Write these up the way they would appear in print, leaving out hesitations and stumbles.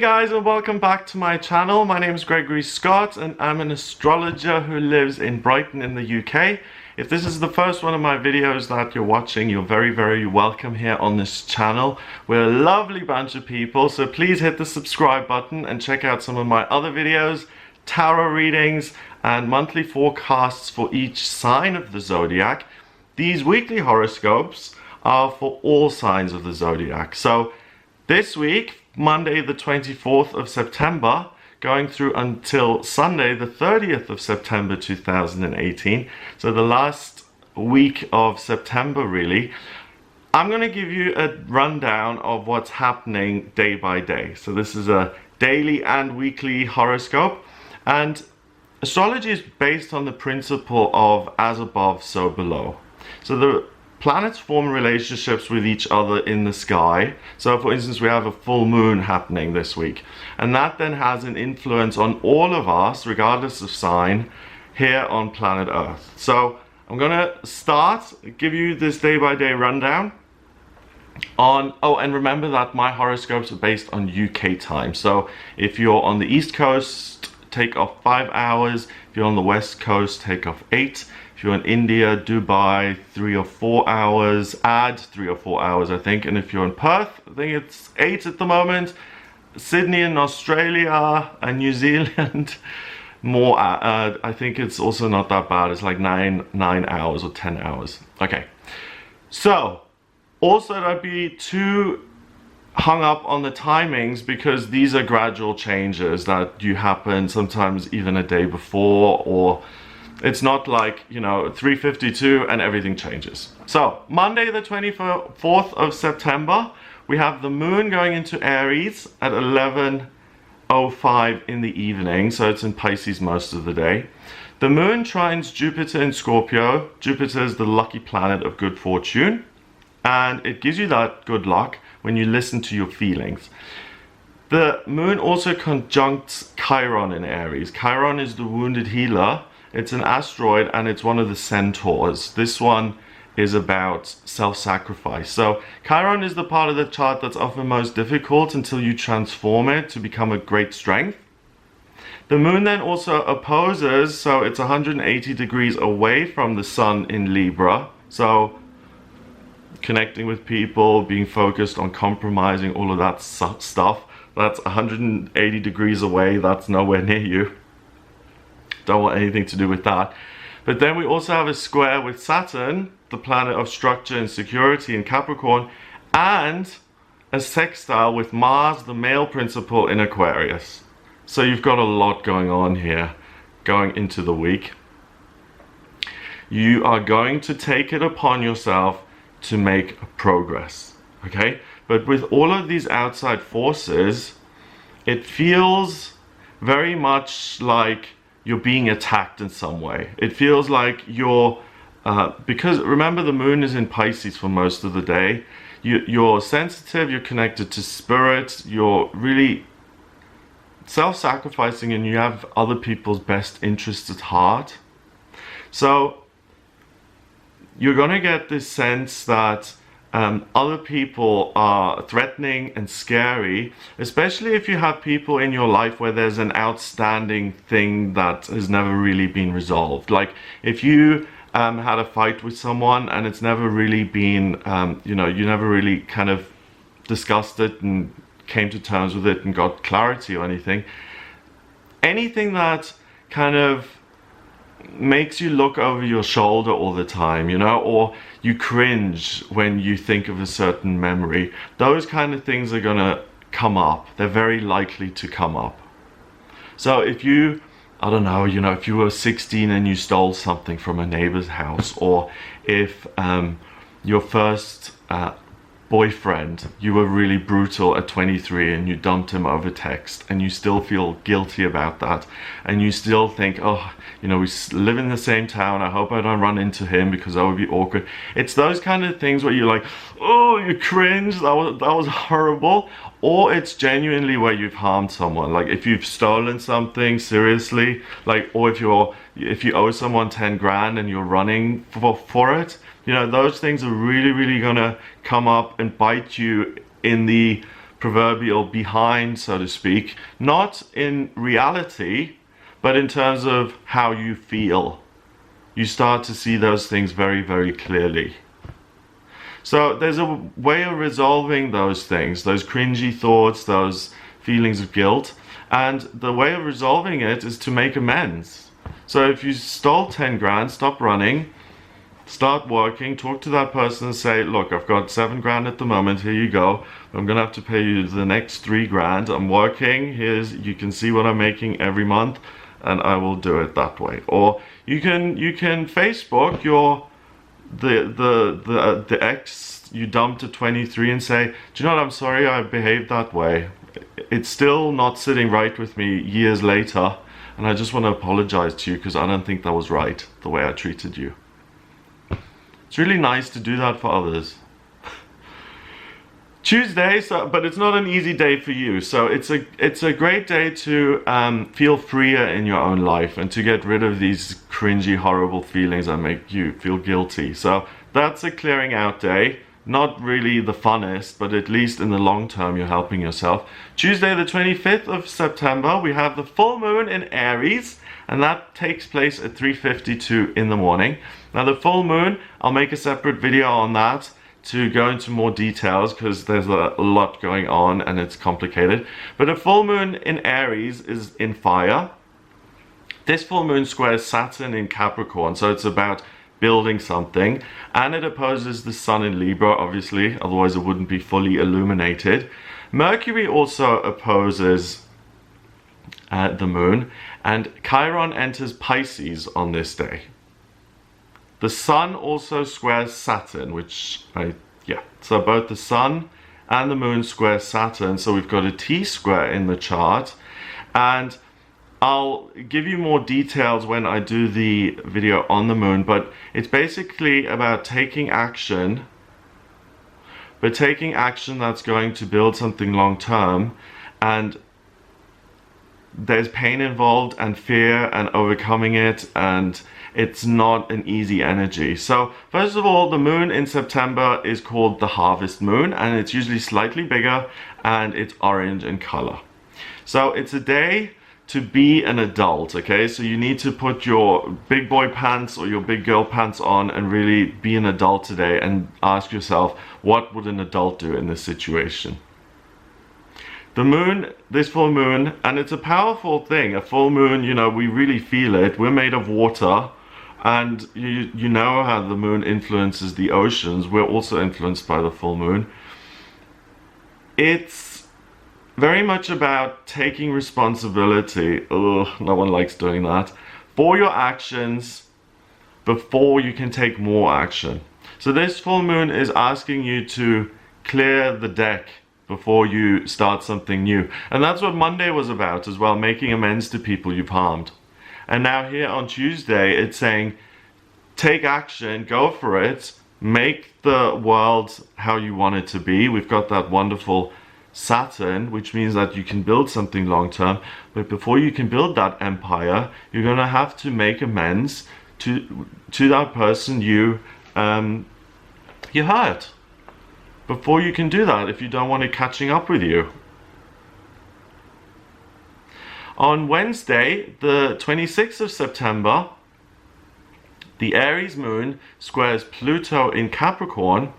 guys, and welcome back to my channel. My name is Gregory Scott and I'm an astrologer who lives in Brighton in the UK. If this is the first one of my videos that you're watching, you're very welcome here on this channel. We're a lovely bunch of people, so please hit the subscribe button and check out some of my other videos, tarot readings and monthly forecasts for each sign of the zodiac. These weekly horoscopes are for all signs of the zodiac. So this week, Monday the 24th of September, going through until Sunday the 30th of September 2018, so the last week of September really, I'm going to give you a rundown of what's happening day by day. So this is a daily and weekly horoscope, and astrology is based on the principle of as above, so below. So the planets form relationships with each other in the sky. So for instance, we have a full moon happening this week, and that then has an influence on all of us, regardless of sign, here on planet Earth. So I'm gonna give you this day by day rundown on, and remember that my horoscopes are based on UK time. So if you're on the East Coast, take off 5 hours. If you're on the West Coast, take off 8. If you're in India, Dubai, 3 or 4 hours, add 3 or 4 hours, I think. And if you're in Perth, I think it's 8 at the moment. Sydney in Australia and New Zealand, more, I think it's also not that bad. It's like 9 hours or 10 hours. Okay. So, also don't be too hung up on the timings, because these are gradual changes that do happen sometimes even a day before, or it's not like, you know, 3:52 and everything changes. So Monday the 24th of September, we have the moon going into Aries at 11:05 in the evening, so it's in Pisces most of the day. The moon trines Jupiter in Scorpio. Jupiter is the lucky planet of good fortune, and it gives you that good luck when you listen to your feelings. The moon also conjuncts Chiron in Aries. Chiron is the wounded healer. It's an asteroid and it's one of the centaurs. This one is about self-sacrifice. So Chiron is the part of the chart that's often most difficult until you transform it to become a great strength. The moon then also opposes, so it's 180 degrees away from the sun in Libra. So connecting with people, being focused on compromising, all of that stuff, that's 180 degrees away. That's nowhere near you. Don't want anything to do with that. But then we also have a square with Saturn, the planet of structure and security in Capricorn, and a sextile with Mars, the male principle, in Aquarius. So you've got a lot going on here going into the week. You are going to take it upon yourself to make progress, okay? But with all of these outside forces, it feels very much like you're being attacked in some way. It feels like you're, because remember the moon is in Pisces for most of the day, you're sensitive, you're connected to spirit, you're really self-sacrificing, and you have other people's best interests at heart. So you're gonna get this sense that other people are threatening and scary, especially if you have people in your life where there's an outstanding thing that has never really been resolved. Like if you had a fight with someone and it's never really been, you know, you never really kind of discussed it and came to terms with it and got clarity or anything. Anything that kind of makes you look over your shoulder all the time, you know, or you cringe when you think of a certain memory. Those kind of things are gonna come up. They're very likely to come up. So if you, I don't know, you know, if you were 16 and you stole something from a neighbor's house, or if your first boyfriend, you were really brutal at 23 and you dumped him over text, and you still feel guilty about that, and you still think, oh, you know, we live in the same town, I hope I don't run into him because that would be awkward. It's those kind of things where you're like, oh, you cringe, that was horrible. Or it's genuinely where you've harmed someone, like if you've stolen something seriously, like, or if you owe someone 10 grand and you're running for it, you know, those things are really gonna come up and bite you in the proverbial behind, so to speak, not in reality, but in terms of how you feel. You start to see those things very, very clearly. So there's a way of resolving those things, those cringy thoughts, those feelings of guilt. And the way of resolving it is to make amends. So if you stole 10 grand, stop running, start working, talk to that person and say, look, I've got 7 grand at the moment, here you go. I'm gonna have to pay you the next 3 grand. I'm working, you can see what I'm making every month, and I will do it that way. Or you can Facebook the ex you dumped at 23 and say, do you know what, I'm sorry I behaved that way. It's still not sitting right with me years later, and I just want to apologize to you because I don't think that was right, the way I treated you. It's really nice to do that for others. Tuesday, but it's not an easy day for you. So it's a great day to feel freer in your own life and to get rid of these cringy, horrible feelings that make you feel guilty. So that's a clearing out day. Not really the funnest, but at least in the long term you're helping yourself. Tuesday the 25th of September, we have the full moon in Aries, and that takes place at 3:52 in the morning. Now the full moon, I'll make a separate video on that to go into more details because there's a lot going on and it's complicated. But a full moon in Aries is in fire. This full moon squares Saturn in Capricorn, so it's about building something, and it opposes the sun in Libra, obviously, otherwise it wouldn't be fully illuminated. Mercury also opposes the moon, and Chiron enters Pisces on this day. The sun also squares Saturn, so both the sun and the moon square Saturn, so we've got a T-square in the chart, and I'll give you more details when I do the video on the moon, but it's basically about taking action, but taking action that's going to build something long term, and there's pain involved and fear and overcoming it, and it's not an easy energy. So first of all, the moon in September is called the harvest moon, and it's usually slightly bigger and it's orange in color. So it's a day to be an adult, okay? So you need to put your big boy pants or your big girl pants on and really be an adult today and ask yourself, what would an adult do in this situation? The moon, this full moon, and it's a powerful thing. A full moon, you know, we really feel it. We're made of water, and you know how the moon influences the oceans. We're also influenced by the full moon. It's very much about taking responsibility. Ugh, no one likes doing that. For your actions before you can take more action. So this full moon is asking you to clear the deck before you start something new. And that's what Monday was about as well, making amends to people you've harmed. And now here on Tuesday, it's saying, take action, go for it, make the world how you want it to be. We've got that wonderful Saturn, which means that you can build something long term, but before you can build that empire, you're gonna have to make amends to that person you hurt. Before you can do that, if you don't want it catching up with you. On Wednesday, the 26th of September, the Aries moon squares Pluto in Capricorn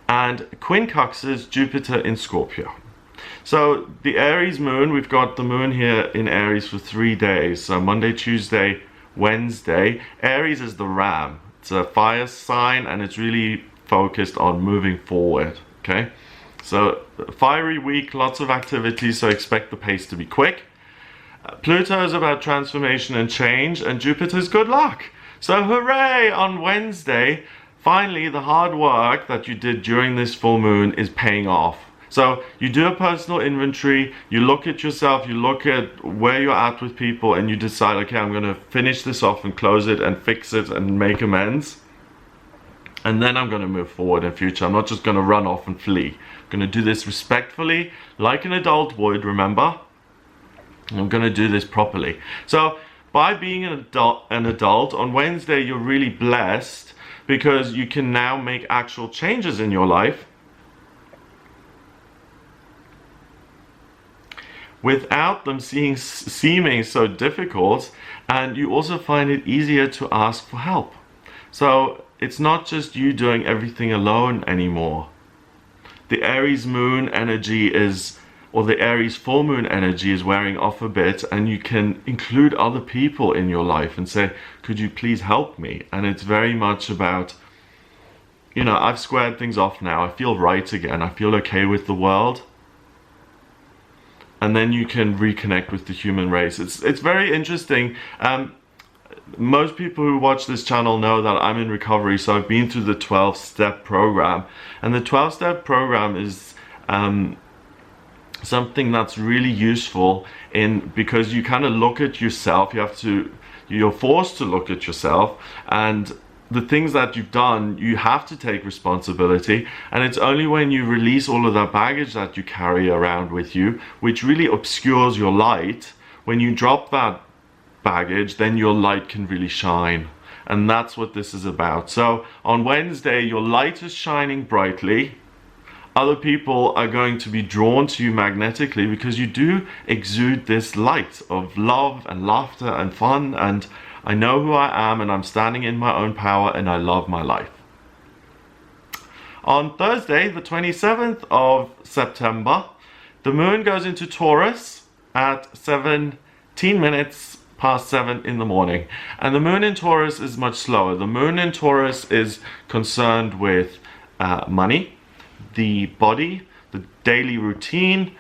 and quincunxes Jupiter in Scorpio. So the Aries moon, we've got the moon here in Aries for 3 days. So Monday, Tuesday, Wednesday. Aries is the ram. It's a fire sign and it's really focused on moving forward, okay? So fiery week, lots of activities, so expect the pace to be quick. Pluto is about transformation and change, and Jupiter's good luck. So hooray, on Wednesday, finally, the hard work that you did during this full moon is paying off. So you do a personal inventory, you look at yourself, you look at where you're at with people, and you decide, okay, I'm going to finish this off and close it and fix it and make amends. And then I'm going to move forward in future. I'm not just going to run off and flee. I'm going to do this respectfully, like an adult would, remember? I'm going to do this properly. So by being an adult, on Wednesday, you're really blessed, because you can now make actual changes in your life without them seeming so difficult, and you also find it easier to ask for help. So it's not just you doing everything alone anymore. The Aries Moon energy is, or the Aries full moon energy is wearing off a bit, and you can include other people in your life and say, could you please help me? And it's very much about, you know, I've squared things off now, I feel right again, I feel okay with the world. And then you can reconnect with the human race. It's very interesting. Most people who watch this channel know that I'm in recovery, so I've been through the 12-step program. And the 12-step program is something that's really useful because you kind of look at yourself. You're forced to look at yourself, and the things that you've done, you have to take responsibility. And it's only when you release all of that baggage that you carry around with you, which really obscures your light, when you drop that baggage, then your light can really shine. And that's what this is about. So on Wednesday, your light is shining brightly. Other people are going to be drawn to you magnetically because you do exude this light of love and laughter and fun, and I know who I am, and I'm standing in my own power, and I love my life. On Thursday, the 27th of September, the moon goes into Taurus at 17 minutes past 7 in the morning. And the moon in Taurus is much slower. The moon in Taurus is concerned with money, the body, the daily routine,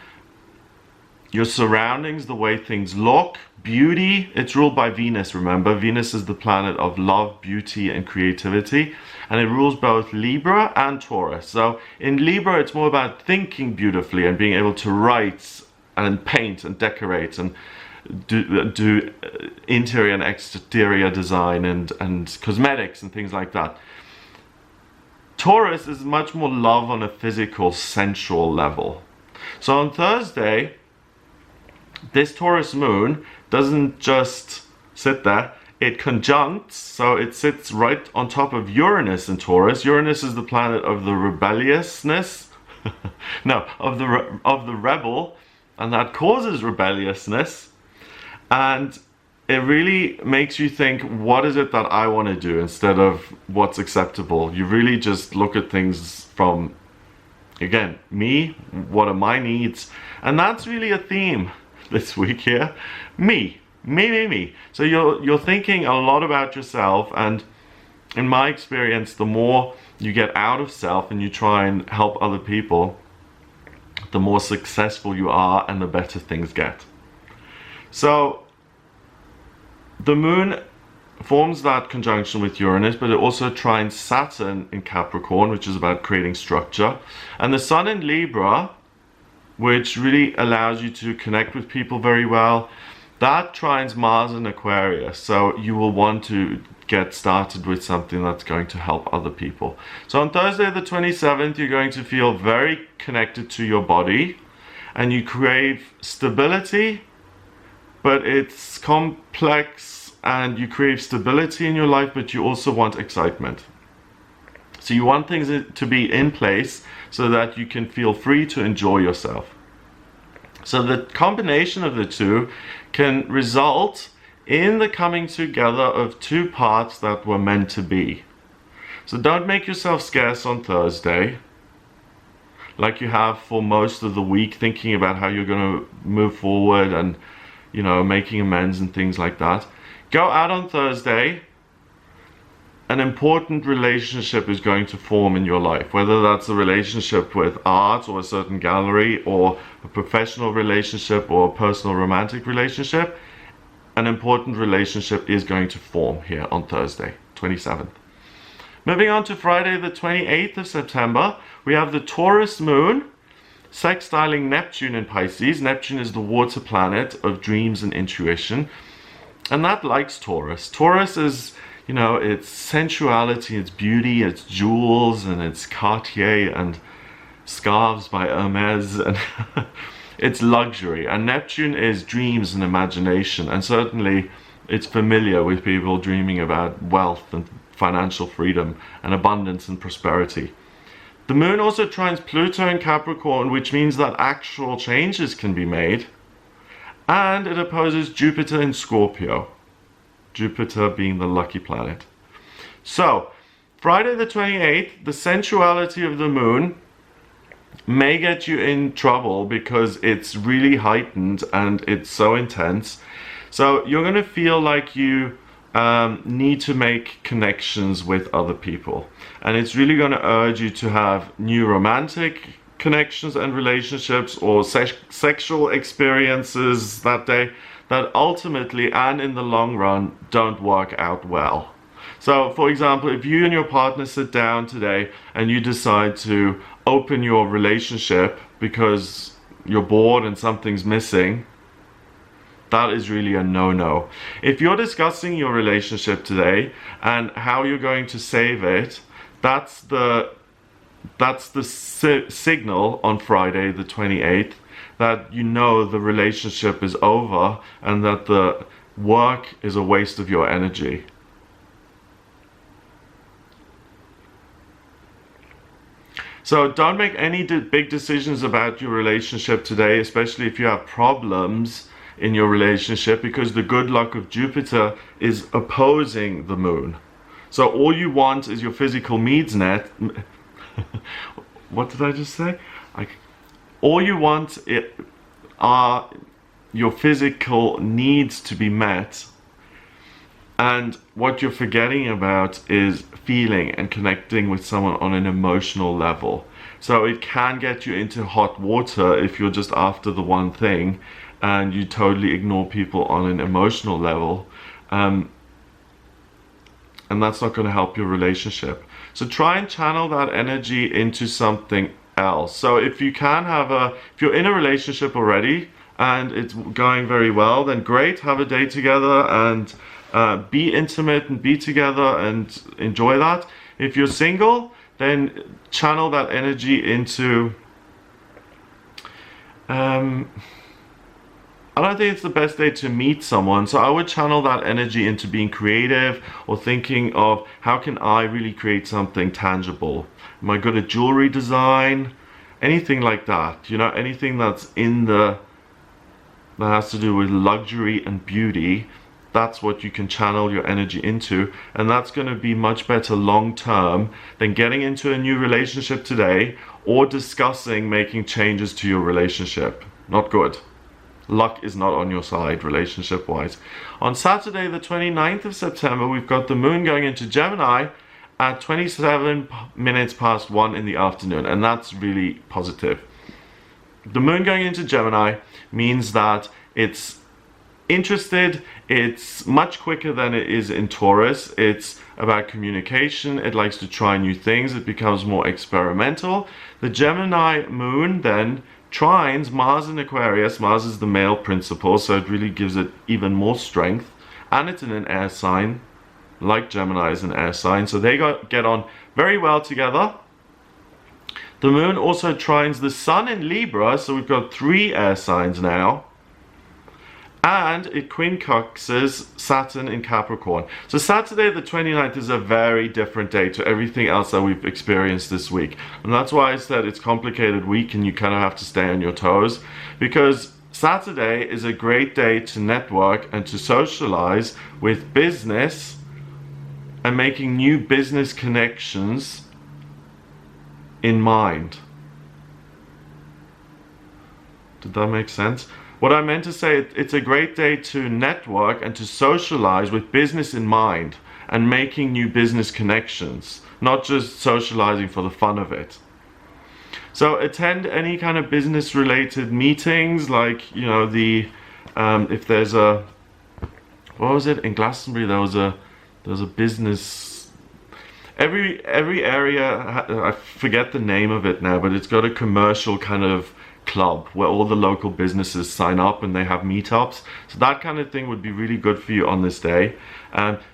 your surroundings, the way things look, beauty. It's ruled by Venus, remember. Venus is the planet of love, beauty, and creativity. And it rules both Libra and Taurus. So in Libra, it's more about thinking beautifully and being able to write and paint and decorate and do interior and exterior design and cosmetics and things like that. Taurus is much more love on a physical, sensual level. So on Thursday, this Taurus moon doesn't just sit there, it conjuncts, so it sits right on top of Uranus in Taurus. Uranus is the planet of the rebelliousness, no, of the rebel, and that causes rebelliousness. And it really makes you think, what is it that I want to do instead of what's acceptable? You really just look at things from, again, me, what are my needs? And that's really a theme this week here. Me. So you're thinking a lot about yourself, and in my experience, the more you get out of self and you try and help other people, the more successful you are and the better things get. So the moon forms that conjunction with Uranus, but it also trines Saturn in Capricorn, which is about creating structure, and the sun in Libra, which really allows you to connect with people very well. That trines Mars in Aquarius, so you will want to get started with something that's going to help other people. So on Thursday the 27th, you're going to feel very connected to your body, and you crave stability, but it's complex, and you crave stability in your life, but you also want excitement. So you want things to be in place so that you can feel free to enjoy yourself. So the combination of the two can result in the coming together of two parts that were meant to be. So don't make yourself scarce on Thursday, like you have for most of the week, thinking about how you're going to move forward and, you know, making amends and things like that. Go out on Thursday. An important relationship is going to form in your life, whether that's a relationship with art or a certain gallery, or a professional relationship or a personal romantic relationship. An important relationship is going to form here on Thursday, 27th. Moving on to Friday, the 28th of September, we have the Taurus moon sextiling Neptune in Pisces. Neptune is the water planet of dreams and intuition, and that likes Taurus. Taurus is, you know, it's sensuality, it's beauty, it's jewels, and it's Cartier and scarves by Hermes, and it's luxury. And Neptune is dreams and imagination, and certainly it's familiar with people dreaming about wealth and financial freedom and abundance and prosperity. The moon also trines Pluto in Capricorn, which means that actual changes can be made. And it opposes Jupiter in Scorpio. Jupiter being the lucky planet. So, Friday the 28th, the sensuality of the moon may get you in trouble because it's really heightened and it's so intense. So you're going to feel like you need to make connections with other people. And it's really going to urge you to have new romantic connections and relationships or sexual experiences that day that ultimately and in the long run don't work out well. So, for example, if you and your partner sit down today and you decide to open your relationship because you're bored and something's missing, that is really a no-no. If you're discussing your relationship today and how you're going to save it, that's the signal on Friday the 28th that you know the relationship is over and that the work is a waste of your energy. So don't make any big decisions about your relationship today, especially if you have problems in your relationship, because the good luck of Jupiter is opposing the moon. So all you want is your physical needs met. What did I just say? All you want are your physical needs to be met. And what you're forgetting about is feeling and connecting with someone on an emotional level. So it can get you into hot water if you're just after the one thing and you totally ignore people on an emotional level. And that's not going to help your relationship. So try and channel that energy into something else. So if you can if you're in a relationship already and it's going very well, then great, have a day together and be intimate and be together and enjoy that. If you're single, then channel that energy into I don't think it's the best day to meet someone, so I would channel that energy into being creative or thinking of how can I really create something tangible. Am I good at jewelry design? Anything like that, you know, anything that's that has to do with luxury and beauty. That's what you can channel your energy into, and that's going to be much better long term than getting into a new relationship today or discussing making changes to your relationship. Not good. Luck is not on your side relationship wise. On Saturday the 29th of September, we've got the moon going into Gemini at 27 minutes past 1 in the afternoon, and that's really positive. The moon going into Gemini means that it's interested, it's much quicker than it is in Taurus. It's about communication, it likes to try new things, it becomes more experimental. The Gemini moon then trines Mars in Aquarius. Mars is the male principle, so it really gives it even more strength, and it's in an air sign, like Gemini is an air sign, so they get on very well together. The moon also trines the sun in Libra, so we've got 3 air signs now. And it quincunxes Saturn in Capricorn. So Saturday the 29th is a very different day to everything else that we've experienced this week. And that's why I said it's a complicated week and you kind of have to stay on your toes. Because Saturday is a great day to network and to socialize with business and making new business connections in mind. Did that make sense? What I meant to say, it's a great day to network and to socialize with business in mind and making new business connections, not just socializing for the fun of it. So attend any kind of business related meetings, like, you know, if there's what was it in Glastonbury, there was a business, every area, I forget the name of it now, but it's got a commercial kind of club where all the local businesses sign up and they have meetups. So that kind of thing would be really good for you on this day,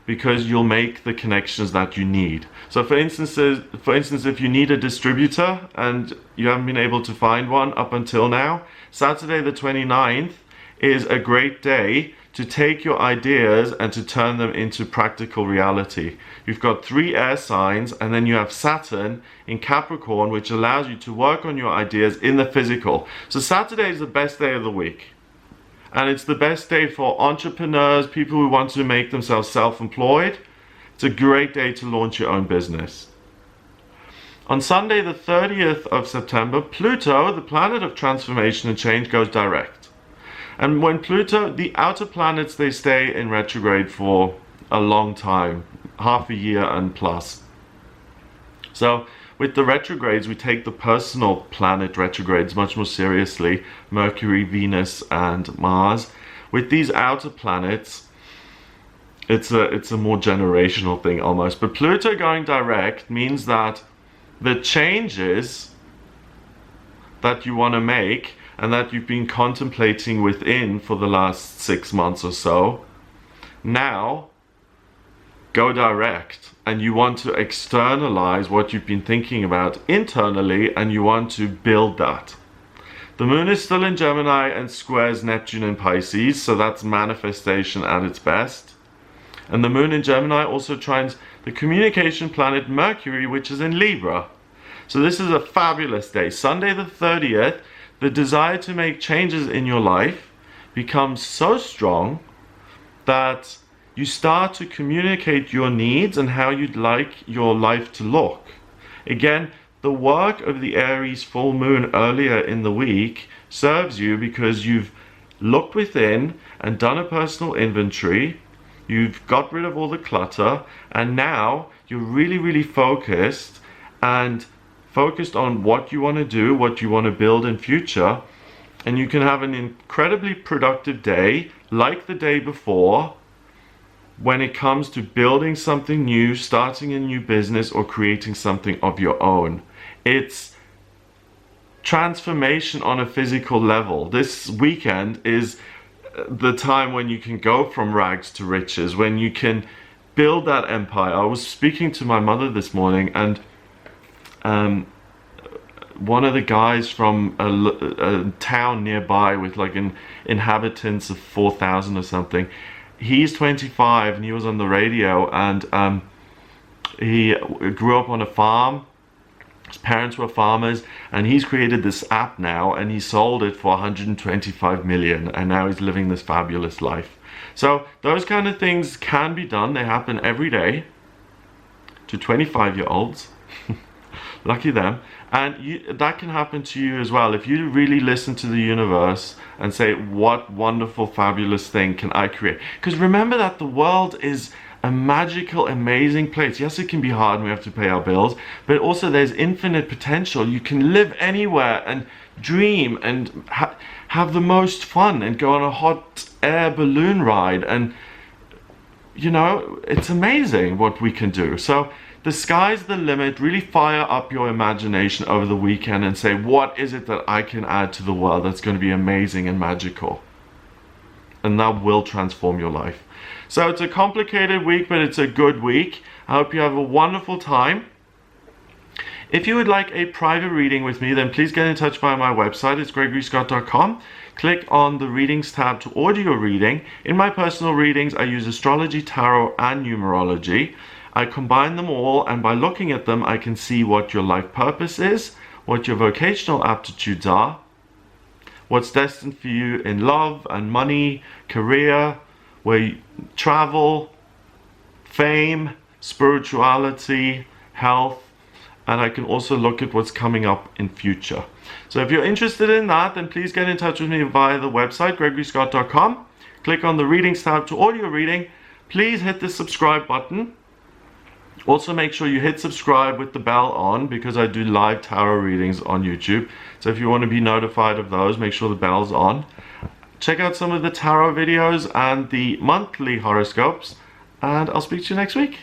because you'll make the connections that you need. So for instance, if you need a distributor and you haven't been able to find one up until now, Saturday the 29th is a great day to take your ideas and to turn them into practical reality. You've got 3 air signs, and then you have Saturn in Capricorn, which allows you to work on your ideas in the physical. So Saturday is the best day of the week. And it's the best day for entrepreneurs, people who want to make themselves self-employed. It's a great day to launch your own business. On Sunday, the 30th of September, Pluto, the planet of transformation and change, goes direct. And when Pluto, the outer planets, they stay in retrograde for a long time, half a year and plus. So with the retrogrades, we take the personal planet retrogrades much more seriously, Mercury, Venus, and Mars. With these outer planets, it's a more generational thing almost. But Pluto going direct means that the changes that you want to make and that you've been contemplating within for the last 6 months or so now go direct, and you want to externalize what you've been thinking about internally, and you want to build that. The moon is still in Gemini and squares Neptune in Pisces, so that's manifestation at its best. And the moon in Gemini also trines the communication planet Mercury, which is in Libra. So this is a fabulous day. Sunday the 30th, the desire to make changes in your life becomes so strong that you start to communicate your needs and how you'd like your life to look. Again, the work of the Aries full moon earlier in the week serves you because you've looked within and done a personal inventory. You've got rid of all the clutter, and now you're really focused on what you want to do, what you want to build in future, and you can have an incredibly productive day like the day before when it comes to building something new, starting a new business, or creating something of your own. It's transformation on a physical level. This weekend is the time when you can go from rags to riches, when you can build that empire. I was speaking to my mother this morning, and one of the guys from a town nearby with like inhabitants of 4,000 or something, he's 25 and he was on the radio, and he grew up on a farm. His parents were farmers, and he's created this app now, and he sold it for 125 million, and now he's living this fabulous life. So those kind of things can be done. They happen every day to 25-year-olds. Lucky them. And that can happen to you as well if you really listen to the universe and say, what wonderful, fabulous thing can I create? Because remember that the world is a magical, amazing place. Yes, it can be hard and we have to pay our bills, but also there's infinite potential. You can live anywhere and dream and have the most fun and go on a hot air balloon ride. And, you know, it's amazing what we can do. So the sky's the limit. Really fire up your imagination over the weekend and say, what is it that I can add to the world that's going to be amazing and magical? And that will transform your life. So it's a complicated week, but it's a good week. I hope you have a wonderful time. If you would like a private reading with me, then please get in touch via my website. It's gregoryscott.com. Click on the readings tab to order your reading. In my personal readings, I use astrology, tarot, and numerology. I combine them all, and by looking at them, I can see what your life purpose is, what your vocational aptitudes are, what's destined for you in love and money, career, where you travel, fame, spirituality, health, and I can also look at what's coming up in future. So if you're interested in that, then please get in touch with me via the website, gregoryscott.com. Click on the readings tab to order your reading. Please hit the subscribe button. Also make sure you hit subscribe with the bell on, because I do live tarot readings on YouTube. So if you want to be notified of those, make sure the bell's on. Check out some of the tarot videos and the monthly horoscopes, and I'll speak to you next week.